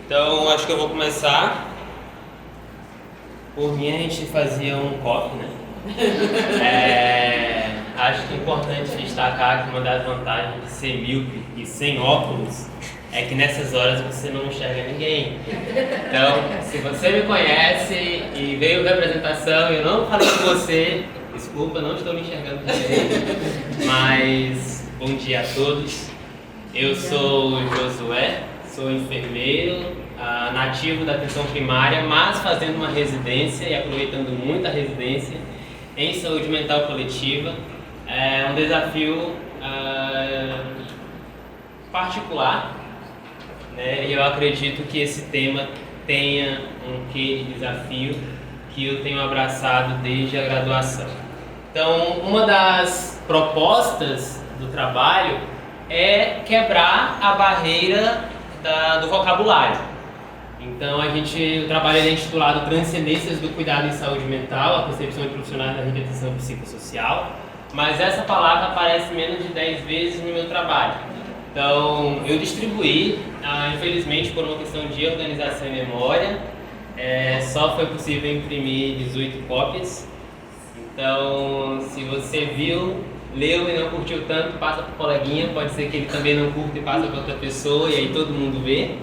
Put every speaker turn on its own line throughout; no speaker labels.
Então, acho que eu vou começar. Por mim, a gente fazia um copo, né? Acho que é importante destacar que uma das vantagens de ser míope e sem óculos é que nessas horas você não enxerga ninguém. Então, se você me conhece e veio ver a apresentação e eu não falei com você, desculpa, não estou me enxergando direito, mas bom dia a todos. Eu sou o Josué, sou enfermeiro, nativo da atenção primária, mas fazendo uma residência e aproveitando muito a residência em saúde mental coletiva. É um desafio particular, né? E eu acredito que esse tema tenha um quê de desafio que eu tenho abraçado desde a graduação. Então, uma das propostas do trabalho é quebrar a barreira do vocabulário. Então, o trabalho é intitulado Transcendências do Cuidado em Saúde Mental, a concepção de profissionais da rede de atenção psicossocial, mas essa palavra aparece menos de 10 vezes no meu trabalho. Então, eu distribuí, infelizmente por uma questão de organização e memória, só foi possível imprimir 18 cópias. Então, se você viu, leu e não curtiu tanto, passa para o coleguinha, pode ser que ele também não curta e passa para outra pessoa, e aí todo mundo vê.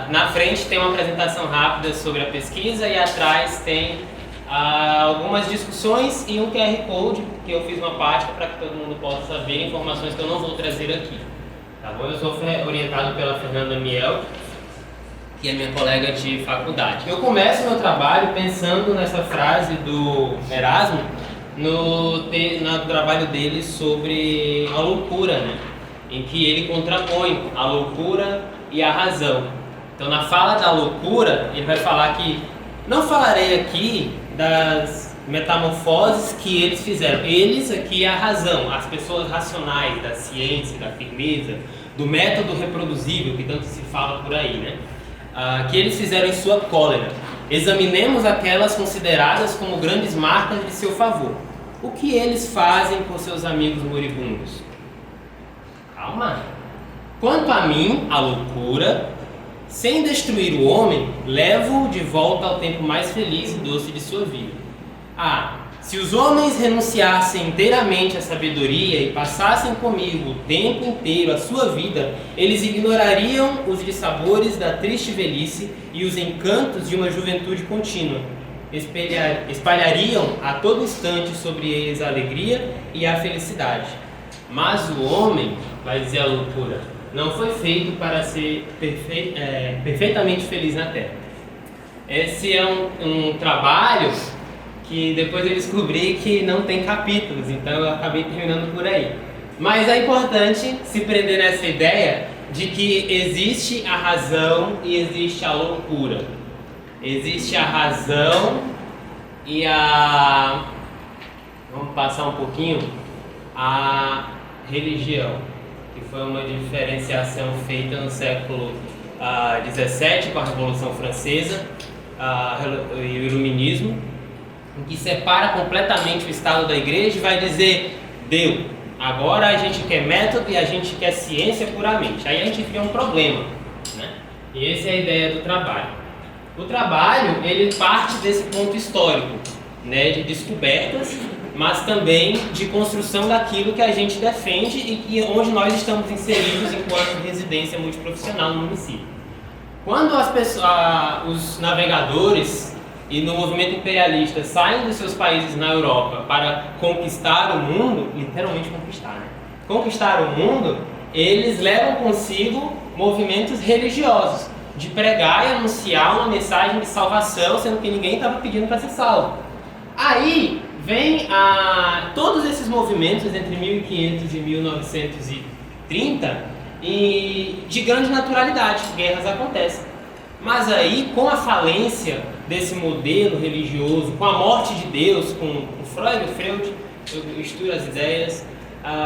Na frente tem uma apresentação rápida sobre a pesquisa e atrás tem algumas discussões e um QR Code que eu fiz uma página para que todo mundo possa ver informações que eu não vou trazer aqui. Tá bom? Eu sou orientado pela Fernanda Miel, que é minha colega de faculdade. Eu começo meu trabalho pensando nessa frase do Erasmo no trabalho dele sobre a loucura, né? Em que ele contrapõe a loucura e a razão. Então, na fala da loucura, ele vai falar que não falarei aqui das metamorfoses que eles fizeram. Eles aqui é a razão, as pessoas racionais da ciência, da firmeza, do método reproduzível que tanto se fala por aí, né? Que eles fizeram em sua cólera. Examinemos aquelas consideradas como grandes marcas de seu favor. O que eles fazem com seus amigos moribundos? Calma! Quanto a mim, a loucura, sem destruir o homem, levo-o de volta ao tempo mais feliz e doce de sua vida. Se os homens renunciassem inteiramente à sabedoria e passassem comigo o tempo inteiro a sua vida, eles ignorariam os dissabores da triste velhice e os encantos de uma juventude contínua. Espalhariam a todo instante sobre eles a alegria e a felicidade. Mas o homem, vai dizer a loucura, não foi feito para ser perfeitamente feliz na Terra. Esse é um trabalho que depois eu descobri que não tem capítulos, então eu acabei terminando por aí. Mas é importante se prender nessa ideia de que existe a razão e existe a loucura. Existe a razão e vamos passar um pouquinho, a religião, que foi uma diferenciação feita no século XVII com a Revolução Francesa e o Iluminismo, em que separa completamente o Estado da Igreja e vai dizer: deu, agora a gente quer método e a gente quer ciência puramente. Aí a gente cria um problema, né? E essa é a ideia do trabalho. O trabalho, ele parte desse ponto histórico, né, de descobertas, mas também de construção daquilo que a gente defende e onde nós estamos inseridos enquanto residência multiprofissional no município. Quando os navegadores e no movimento imperialista saem dos seus países na Europa para conquistar o mundo, literalmente conquistar, né? Conquistar o mundo, eles levam consigo movimentos religiosos, de pregar e anunciar uma mensagem de salvação, sendo que ninguém estava pedindo para ser salvo. Aí vem todos esses movimentos entre 1500 e 1930 e de grande naturalidade, guerras acontecem. Mas aí, com a falência desse modelo religioso, com a morte de Deus, com Freud, eu estudo as ideias,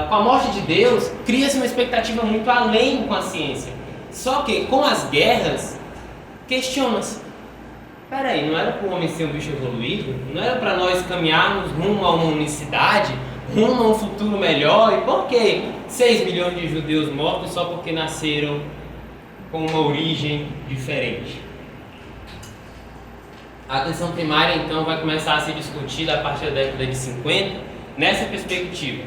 com a morte de Deus, cria-se uma expectativa muito além com a ciência. Só que com as guerras, questiona-se: peraí, não era para o homem ser um bicho evoluído? Não era para nós caminharmos rumo a uma unicidade, rumo a um futuro melhor? E por que 6 milhões de judeus mortos só porque nasceram com uma origem diferente. A atenção primária, então, vai começar a ser discutida a partir da década de 50, nessa perspectiva.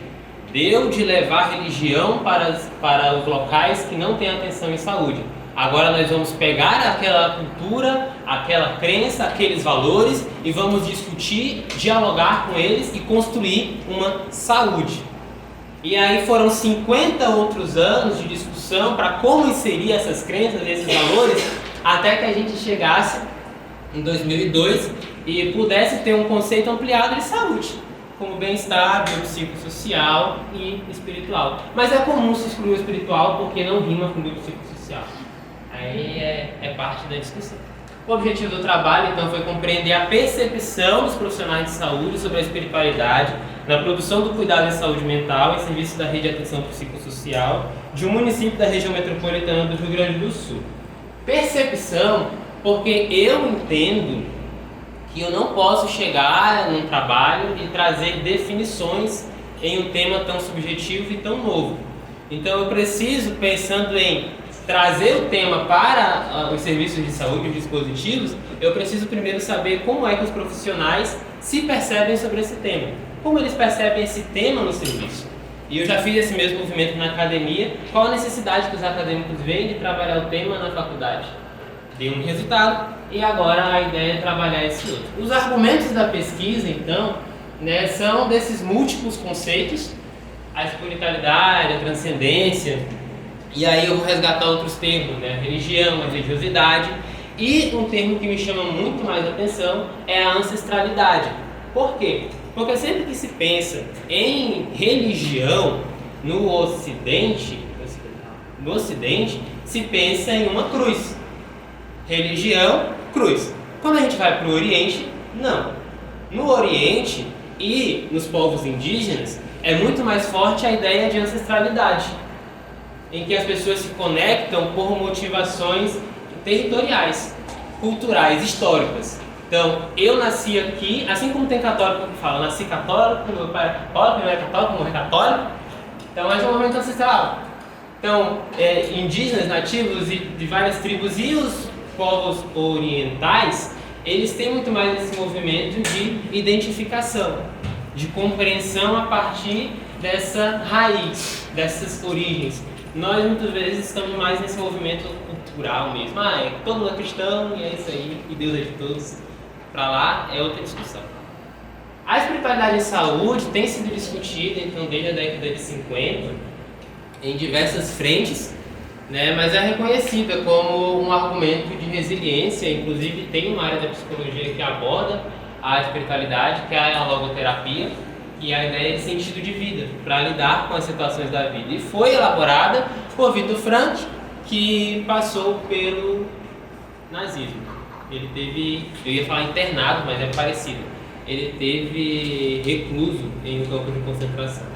Deu de levar religião para os locais que não têm atenção em saúde. Agora nós vamos pegar aquela cultura, aquela crença, aqueles valores e vamos discutir, dialogar com eles e construir uma saúde. E aí foram 50 outros anos de discussão para como inserir essas crenças, esses valores, até que a gente chegasse em 2002 e pudesse ter um conceito ampliado de saúde, como bem-estar, biopsicossocial e espiritual. Mas é comum se excluir o espiritual porque não rima com biopsicossocial. Aí é parte da discussão. O objetivo do trabalho, então, foi compreender a percepção dos profissionais de saúde sobre a espiritualidade na produção do cuidado em saúde mental em serviço da rede de atenção psicossocial de um município da região metropolitana do Rio Grande do Sul. Percepção, porque eu entendo que eu não posso chegar num trabalho e trazer definições em um tema tão subjetivo e tão novo. Então eu preciso, pensando em trazer o tema para os serviços de saúde, os dispositivos, eu preciso primeiro saber como é que os profissionais se percebem sobre esse tema. Como eles percebem esse tema no serviço. E eu já fiz esse mesmo movimento na academia. Qual a necessidade que os acadêmicos veem de trabalhar o tema na faculdade? Deu um resultado e agora a ideia é trabalhar esse outro. Os argumentos da pesquisa, então, são desses múltiplos conceitos, a espiritualidade, a transcendência, e aí eu vou resgatar outros termos, a religião, a religiosidade, e um termo que me chama muito mais atenção é a ancestralidade. Por quê? Porque sempre que se pensa em religião no Ocidente se pensa em uma cruz. Religião, cruz. Quando a gente vai para o Oriente, não. No Oriente e nos povos indígenas é muito mais forte a ideia de ancestralidade, em que as pessoas se conectam por motivações territoriais, culturais, históricas. Então, eu nasci aqui, assim como tem católico que fala, nasci católico, meu pai é católico, meu pai é católico, meu pai é católico. Então, esse é um movimento ancestral. Então, indígenas, nativos e de várias tribos e os povos orientais, eles têm muito mais esse movimento de identificação, de compreensão a partir dessa raiz, dessas origens. Nós muitas vezes estamos mais nesse movimento cultural mesmo. Todo mundo é cristão e é isso aí, e Deus é de todos. Para lá é outra discussão. A espiritualidade em saúde tem sido discutida então desde a década de 50 em diversas frentes, mas é reconhecida como um argumento de resiliência. Inclusive tem uma área da psicologia que aborda a espiritualidade, que é a logoterapia, que é a ideia de sentido de vida, para lidar com as situações da vida. E foi elaborada por Viktor Frankl, que passou pelo nazismo. Ele teve, eu ia falar internado, mas é parecido. Ele teve recluso em um campo de concentração.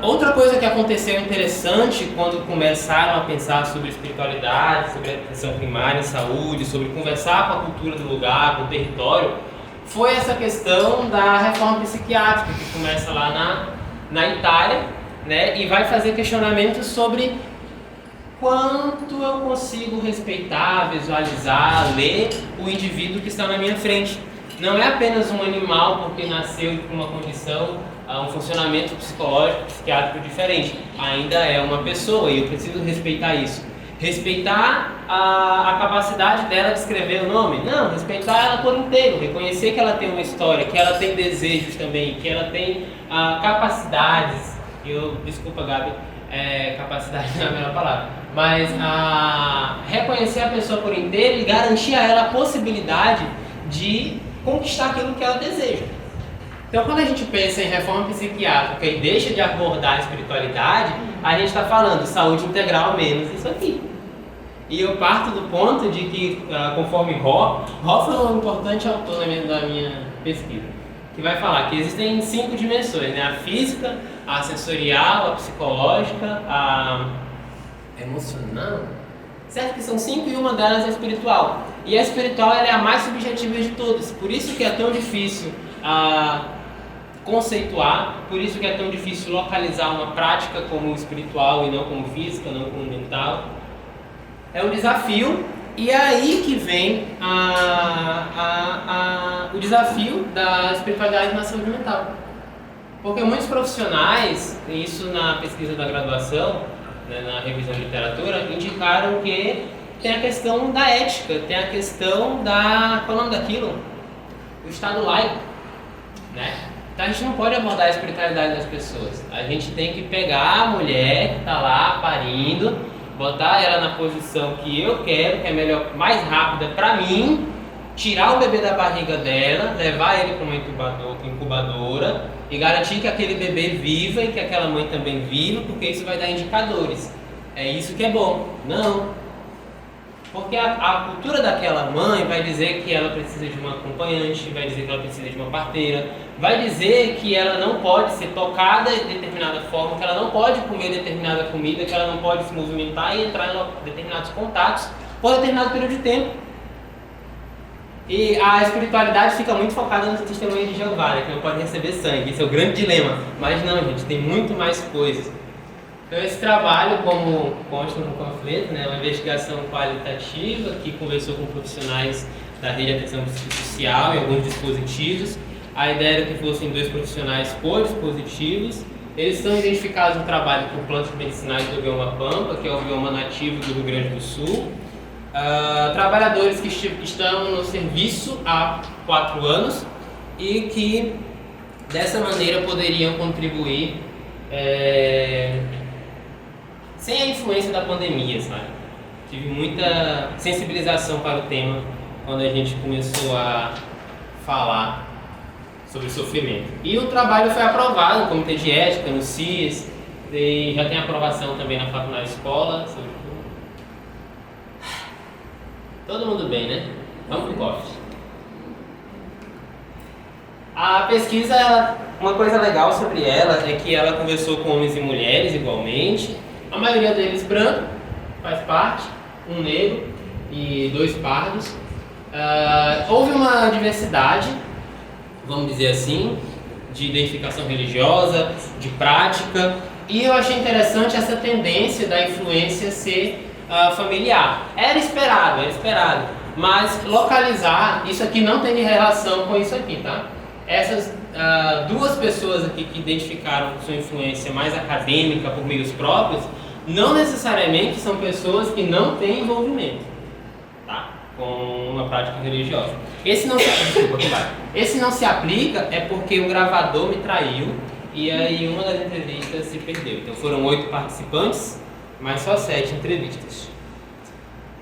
Outra coisa que aconteceu interessante quando começaram a pensar sobre espiritualidade, sobre a atenção primária em saúde, sobre conversar com a cultura do lugar, com o território, foi essa questão da reforma psiquiátrica, que começa lá na Itália, e vai fazer questionamentos sobre quanto eu consigo respeitar, visualizar, ler o indivíduo que está na minha frente. Não é apenas um animal porque nasceu com uma condição, um funcionamento psicológico, psiquiátrico diferente. Ainda é uma pessoa e eu preciso respeitar isso. Respeitar a capacidade dela de escrever o nome? Não, respeitar ela por inteiro, reconhecer que ela tem uma história, que ela tem desejos também, que ela tem capacidades. Desculpa, Gabi, capacidade não é a melhor palavra, mas reconhecer a pessoa por inteiro e garantir a ela a possibilidade de conquistar aquilo que ela deseja. Então, quando a gente pensa em reforma psiquiátrica e deixa de abordar a espiritualidade, a gente está falando saúde integral menos isso aqui. E eu parto do ponto de que, conforme Ro foi um importante autor da minha pesquisa, que vai falar que existem 5 dimensões, a física, a sensorial, a psicológica, a emocional, certo que são 5 e uma delas é espiritual. E a espiritual ela é a mais subjetiva de todas, por isso que é tão difícil conceituar, por isso que é tão difícil localizar uma prática como espiritual e não como física, não como mental. É um desafio, e é aí que vem o desafio da espiritualidade na saúde mental. Porque muitos profissionais, isso na pesquisa da graduação, né, na revisão de literatura, indicaram que tem a questão da ética, tem a questão da... qual é o nome daquilo? O estado laico, né? Então a gente não pode abordar a espiritualidade das pessoas. A gente tem que pegar a mulher que está lá parindo, botar ela na posição que eu quero, que é melhor, mais rápida para mim, tirar o bebê da barriga dela, levar ele para uma incubadora e garantir que aquele bebê viva e que aquela mãe também viva, porque isso vai dar indicadores. É isso que é bom. Não. Porque a cultura daquela mãe vai dizer que ela precisa de uma acompanhante, vai dizer que ela precisa de uma parteira, vai dizer que ela não pode ser tocada de determinada forma, que ela não pode comer determinada comida, que ela não pode se movimentar e entrar em determinados contatos por determinado período de tempo. E a espiritualidade fica muito focada no testemunho de Jeová, né, que não pode receber sangue. Esse é o grande dilema. Mas não, gente, tem muito mais coisas. Então esse trabalho, como consta no panfleto, né, é uma investigação qualitativa que conversou com profissionais da rede de atenção psicossocial e alguns dispositivos. A ideia era que fossem 2 profissionais por dispositivos. Eles são identificados no trabalho por plantas medicinais do bioma Pampa, que é o bioma nativo do Rio Grande do Sul. Trabalhadores que estão no serviço há 4 anos e que dessa maneira poderiam contribuir sem a influência da pandemia, sabe? Tive muita sensibilização para o tema quando a gente começou a falar sobre sofrimento. E o trabalho foi aprovado no Comitê de Ética, no CIS, e já tem aprovação também na escola. Todo mundo bem, né? Vamos pro coffee. A pesquisa, uma coisa legal sobre ela é que ela conversou com homens e mulheres igualmente. A maioria deles branco, faz parte, um negro e 2 pardos. Houve uma diversidade, vamos dizer assim, de identificação religiosa, de prática, e eu achei interessante essa tendência da influência ser familiar. Era esperado, mas localizar, isso aqui não tem relação com isso aqui, tá? Essas 2 pessoas aqui que identificaram sua influência mais acadêmica por meios próprios, não necessariamente são pessoas que não têm envolvimento, tá, com uma prática religiosa. Esse não se aplica é porque o gravador me traiu e aí uma das entrevistas se perdeu. Então foram 8 participantes, mas só 7 entrevistas.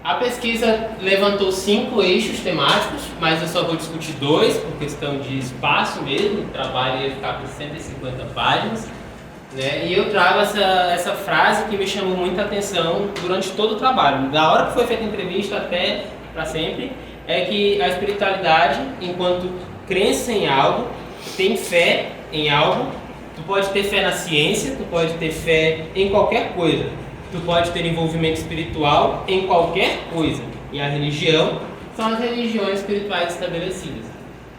A pesquisa levantou 5 eixos temáticos, mas eu só vou discutir 2 por questão de espaço mesmo. O trabalho ia ficar com 150 páginas. Né? E eu trago essa frase que me chamou muita atenção durante todo o trabalho. Da hora que foi feita a entrevista até para sempre, é que a espiritualidade, enquanto crença em algo, tem fé em algo. Tu pode ter fé na ciência, tu pode ter fé em qualquer coisa. Tu pode ter envolvimento espiritual em qualquer coisa. E a religião são as religiões espirituais estabelecidas.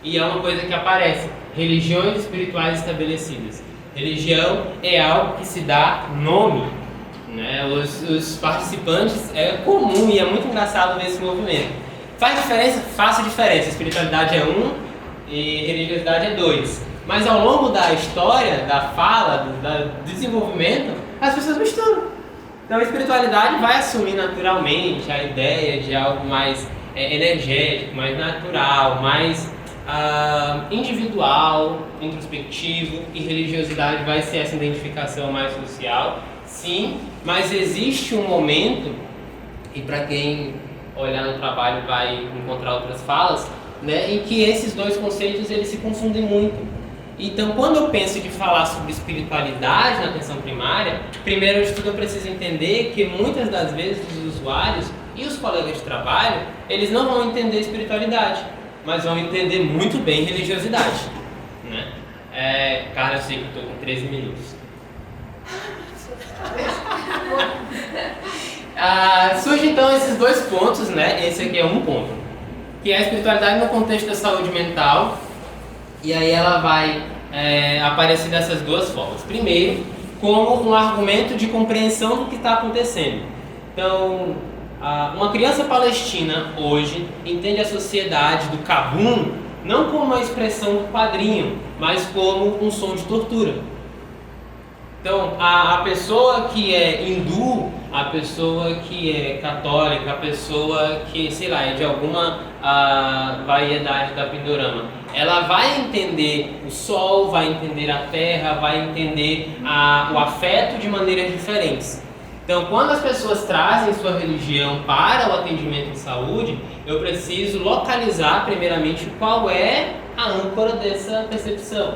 E é uma coisa que aparece, religiões espirituais estabelecidas. Religião é algo que se dá nome, né? Os participantes, é comum e é muito engraçado ver esse movimento. Faz diferença? Faça diferença. Espiritualidade é 1 e religiosidade é 2. Mas ao longo da história, da fala, do desenvolvimento, as pessoas misturam. Então a espiritualidade vai assumir naturalmente a ideia de algo mais energético, mais natural, mais individual, introspectivo, e religiosidade vai ser essa identificação mais social, sim, mas existe um momento, e para quem olhar no trabalho vai encontrar outras falas, né, em que esses 2 conceitos eles se confundem muito. Então, quando eu penso de falar sobre espiritualidade na atenção primária, primeiro de tudo eu preciso entender que muitas das vezes os usuários e os colegas de trabalho, eles não vão entender espiritualidade, mas vão entender muito bem religiosidade, né? Cara, eu sei que eu estou com 13 minutos. Surgem então esses 2 pontos, né? Esse aqui é um ponto, que é a espiritualidade no contexto da saúde mental, e aí ela vai aparecer dessas duas formas. Primeiro, como um argumento de compreensão do que está acontecendo. Então, uma criança palestina hoje entende a sociedade do Kabum não como uma expressão do quadrinho, mas como um som de tortura. Então, a pessoa que é hindu, a pessoa que é católica, a pessoa que, sei lá, é de alguma variedade da Pindorama, ela vai entender o sol, vai entender a terra, vai entender o afeto de maneiras diferentes. Então, quando as pessoas trazem sua religião para o atendimento em saúde, eu preciso localizar, primeiramente, qual é a âncora dessa percepção.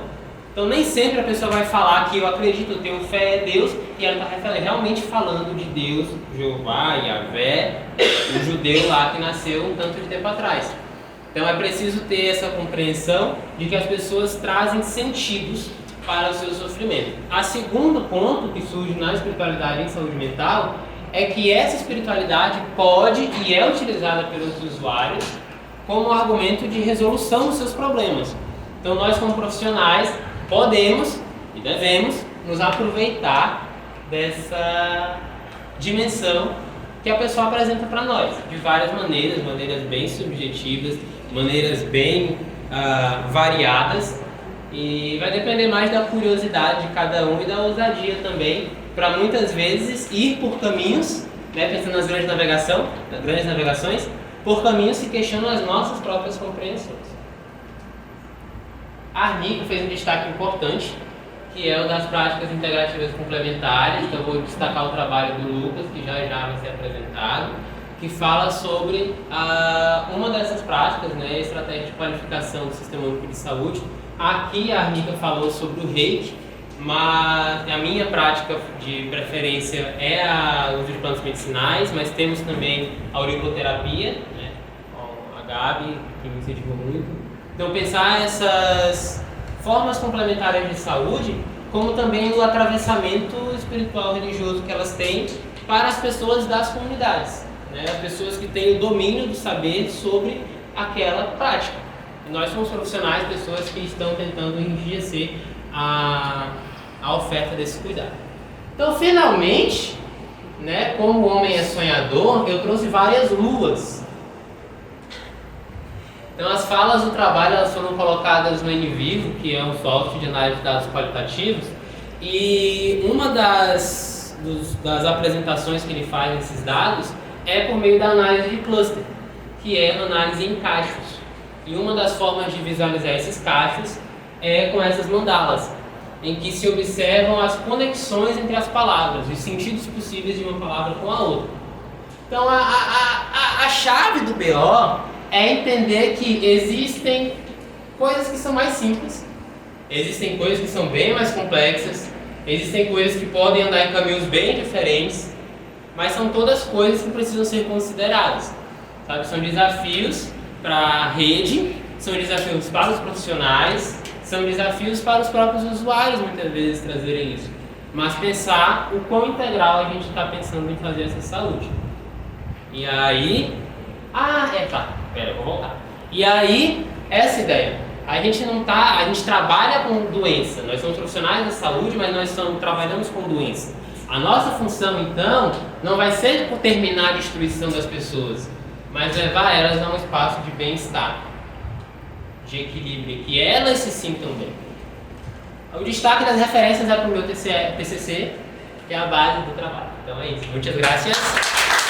Então, nem sempre a pessoa vai falar que eu acredito, eu tenho fé em Deus, e ela está realmente falando de Deus, Jeová, Yahvé, o judeu lá que nasceu um tanto de tempo atrás. Então, é preciso ter essa compreensão de que as pessoas trazem sentidos para o seu sofrimento. A segundo ponto que surge na espiritualidade em saúde mental é que essa espiritualidade pode e é utilizada pelos usuários como argumento de resolução dos seus problemas. Então, nós como profissionais podemos e devemos nos aproveitar dessa dimensão que a pessoa apresenta para nós, de várias maneiras, maneiras bem subjetivas, maneiras bem variadas, e vai depender mais da curiosidade de cada um e da ousadia também, para muitas vezes ir por caminhos, né, pensando nas grandes navegações, por caminhos que questionam as nossas próprias compreensões. A Arnica fez um destaque importante, que é o das práticas integrativas complementares. Então, eu vou destacar o trabalho do Lucas, que já vai ser apresentado, que fala sobre uma dessas práticas, né, estratégia de qualificação do Sistema Único de Saúde. Aqui a Arnica falou sobre o Reiki, mas a minha prática de preferência é o uso de plantas medicinais, mas temos também a auriculoterapia, né, com a Gabi, que me incentivou muito. Então, pensar essas formas complementares de saúde como também o atravessamento espiritual religioso que elas têm para as pessoas das comunidades, né? As pessoas que têm o domínio do saber sobre aquela prática. E nós somos profissionais, pessoas que estão tentando enriquecer a oferta desse cuidado. Então, finalmente, né, como o homem é sonhador, eu trouxe várias luas. Então, as falas do trabalho elas foram colocadas no NVivo, que é um software de análise de dados qualitativos, e uma das apresentações que ele faz desses dados é por meio da análise de cluster, que é análise em cachos. E uma das formas de visualizar esses cachos é com essas mandalas, em que se observam as conexões entre as palavras, os sentidos possíveis de uma palavra com a outra. Então, a chave do BO é entender que existem coisas que são mais simples, existem coisas que são bem mais complexas, existem coisas que podem andar em caminhos bem diferentes, mas são todas coisas que precisam ser consideradas, sabe? São desafios para a rede, são desafios para os profissionais, são desafios para os próprios usuários muitas vezes trazerem isso, mas pensar o quão integral a gente está pensando em fazer essa saúde. E aí... eu vou voltar. E aí, essa ideia. A gente trabalha com doença. Nós somos profissionais da saúde, mas nós trabalhamos com doença. A nossa função, então, não vai ser por terminar a destruição das pessoas, mas levar elas a um espaço de bem-estar, de equilíbrio, que elas se sintam bem. O destaque das referências é para o meu TCC, que é a base do trabalho. Então é isso. Muitas graças.